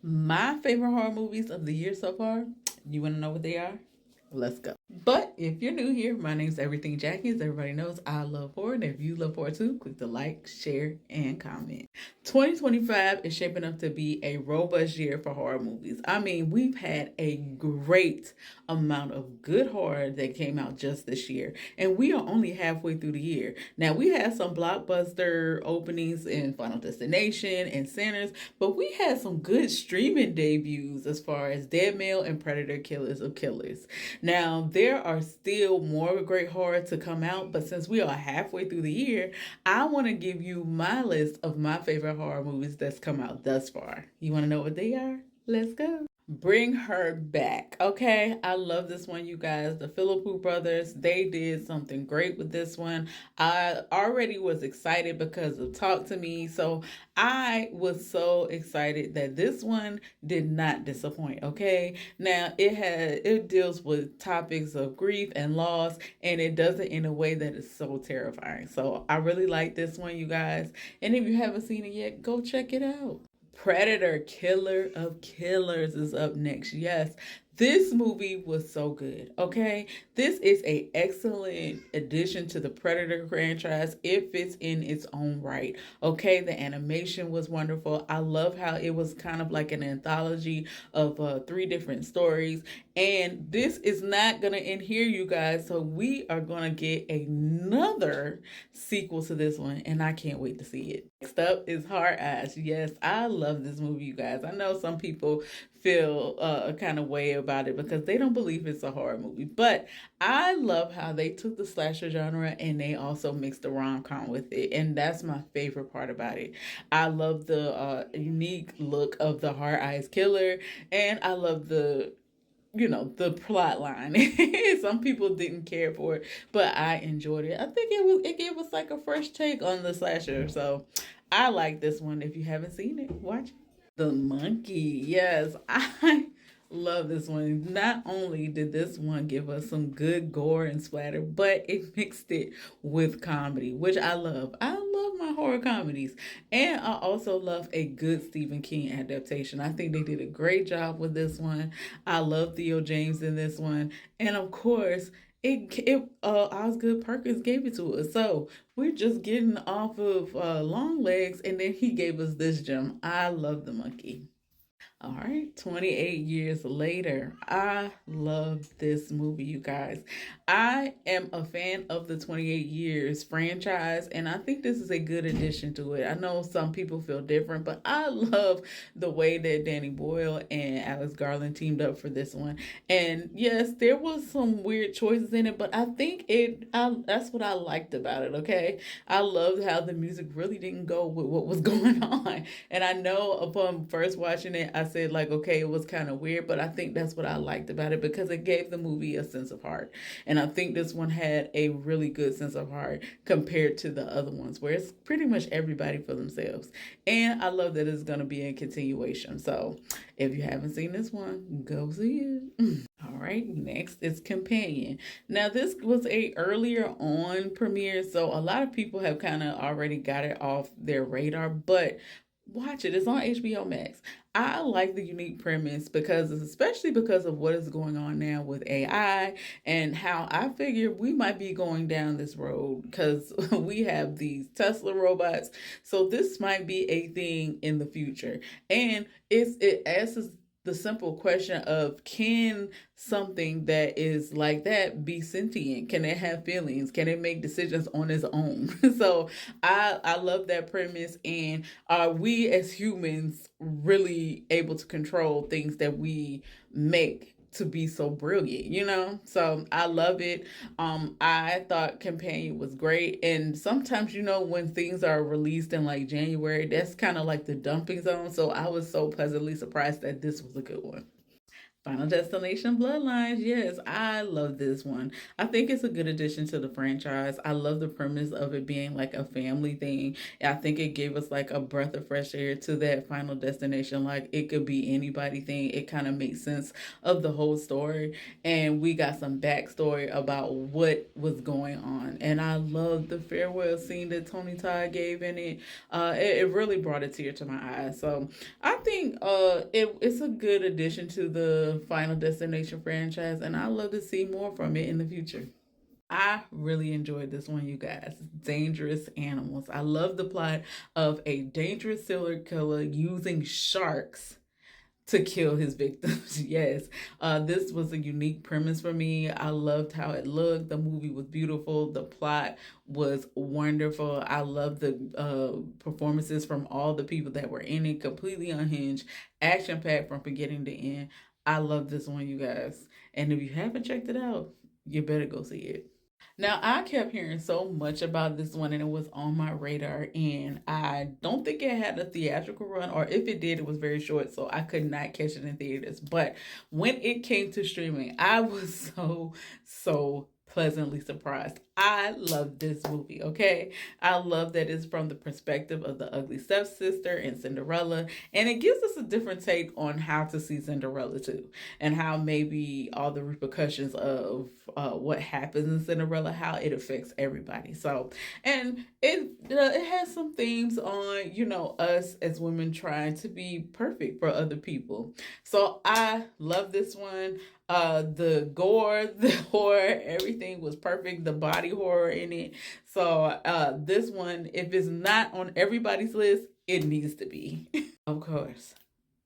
My favorite horror movies of the year so far. You want to know what they are? Let's go. But if you're new here, my name's Everything Jackie. As everybody knows, I love horror. And if you love horror too, click the like, share, and comment. 2025 is shaping up to be a robust year for horror movies. I mean, we've had a great amount of good horror that came out just this year. And we are only halfway through the year. Now, we had some blockbuster openings in Final Destination and Sinners, but we had some good streaming debuts as far as Dead Male and Predator Killers of Killers. Now, there are still more great horror to come out, but since we are halfway through the year, I want to give you my list of my favorite horror movies that's come out thus far. You want to know what they are? Let's go. Bring Her Back. Okay, I love this one, you guys. The Philippou brothers, they did something great with this one. I already was excited because of Talk to Me, so I was so excited that this one did not disappoint. Okay, now it deals with topics of grief and loss, and it does it in a way that is so terrifying. So I really like this one, you guys. And if you haven't seen it yet, go check it out. Predator Killer of Killers is up next. Yes, this movie was so good. Okay, this is a excellent addition to the Predator franchise. It fits in its own right. Okay, the animation was wonderful. I love how it was kind of like an anthology of three different stories. And this is not gonna end here, you guys. So we are gonna get another sequel to this one, and I can't wait to see it. Next up is Hard Eyes. Yes, I love this movie, you guys. I know some people feel a kind of way about it because they don't believe it's a horror movie, but I love how they took the slasher genre and they also mixed the rom-com with it, and that's my favorite part about it. I love the unique look of the Hard Eyes killer, and I love the plot line. Some people didn't care for it, but I enjoyed it. I think it gave us like a fresh take on the slasher. So I like this one. If you haven't seen it, watch it. The Monkey. Yes, I love this one. Not only did this one give us some good gore and splatter, but it mixed it with comedy, which I love. I love my horror comedies. And I also love a good Stephen King adaptation. I think they did a great job with this one. I love Theo James in this one. And of course, Osgood Perkins gave it to us. So we're just getting off of Long Legs, and then he gave us this gem. I love the monkey. All right, 28 years later. I love this movie, you guys. I am a fan of the 28 years franchise, and I think this is a good addition to it. I know some people feel different, but I love the way that Danny Boyle and Alex Garland teamed up for this one. And yes, there was some weird choices in it, but I think that's what I liked about it, okay? I loved how the music really didn't go with what was going on. And I know upon first watching it, I said like, okay, it was kind of weird, but I think that's what I liked about it because it gave the movie a sense of heart. And I think this one had a really good sense of heart compared to the other ones where it's pretty much everybody for themselves. And I love that it's going to be a continuation. So if you haven't seen this one, go see it. All right, next is Companion. Now this was a earlier on premiere, so a lot of people have kind of already got it off their radar, but watch it. It's on HBO Max. I like the unique premise because, especially because of what is going on now with AI and how I figure we might be going down this road because we have these Tesla robots. So this might be a thing in the future, and it asks the simple question of, can something that is like that be sentient? Can it have feelings? Can it make decisions on its own? So I love that premise. And are we as humans really able to control things that we make to be so brilliant, So I love it. I thought Companion was great. And sometimes, when things are released in like January, that's kind of like the dumping zone. So I was so pleasantly surprised that this was a good one. Final Destination Bloodlines. Yes, I love this one. I think it's a good addition to the franchise. I love the premise of it being like a family thing. I think it gave us like a breath of fresh air to that Final Destination. Like it could be anybody thing. It kind of makes sense of the whole story. And we got some backstory about what was going on. And I love the farewell scene that Tony Todd gave in it. It really brought a tear to my eyes. So I think it's a good addition to the Final Destination franchise, and I love to see more from it in the future. I really enjoyed this one, you guys. Dangerous Animals. I love the plot of a dangerous serial killer using sharks to kill his victims. Yes, this was a unique premise for me. I loved how it looked. The movie was beautiful. The plot was wonderful. I loved the performances from all the people that were in it. Completely unhinged, action packed from beginning to end. I love this one, you guys. And if you haven't checked it out, you better go see it. Now, I kept hearing so much about this one and it was on my radar, and I don't think it had a theatrical run, or if it did, it was very short, so I could not catch it in theaters. But when it came to streaming, I was so pleasantly surprised. I love this movie, okay? I love that it's from the perspective of the ugly stepsister and Cinderella, and it gives us a different take on how to see Cinderella too, and how maybe all the repercussions of what happens in Cinderella, how it affects everybody. So, and it has some themes on, you know, us as women trying to be perfect for other people. So I love this one. The gore, the horror, everything was perfect. The body horror in it. So this one, if it's not on everybody's list, it needs to be. Of course,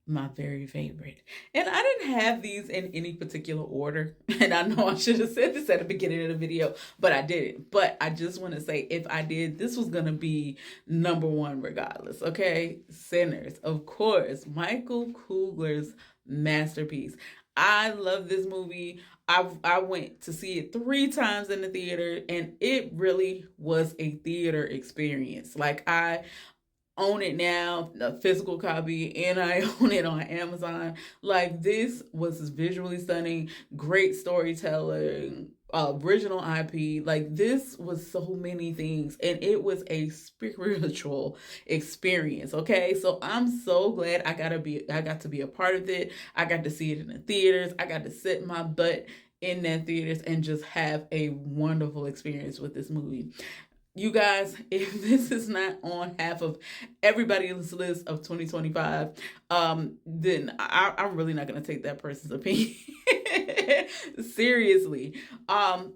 my very favorite. And I didn't have these in any particular order. And I know I should have said this at the beginning of the video, but I didn't. But I just want to say, if I did, this was going to be number one regardless. Okay? Sinners. Of course, Michael Coogler's masterpiece. I love this movie. I went to see it 3 times in the theater, and it really was a theater experience. Like, I own it now, a physical copy, and I own it on Amazon. Like, this was visually stunning, great storytelling, original IP. Like, this was so many things, and it was a spiritual experience. Okay, so I'm so glad I got to be a part of it. I got to see it in the theaters. I got to sit my butt in that theaters and just have a wonderful experience with this movie. You guys, if this is not on half of everybody's list of 2025, then I'm really not going to take that person's opinion seriously.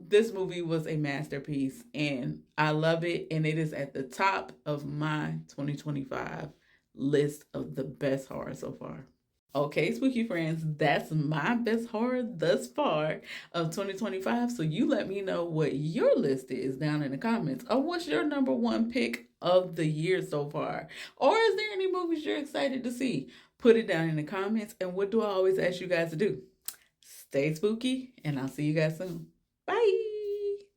This movie was a masterpiece, and I love it, and it is at the top of my 2025 list of the best horror so far. Okay, spooky friends, that's my best horror thus far of 2025. So you let me know what your list is down in the comments. Or what's your number one pick of the year so far? Or is there any movies you're excited to see? Put it down in the comments. And what do I always ask you guys to do? Stay spooky, and I'll see you guys soon. Bye.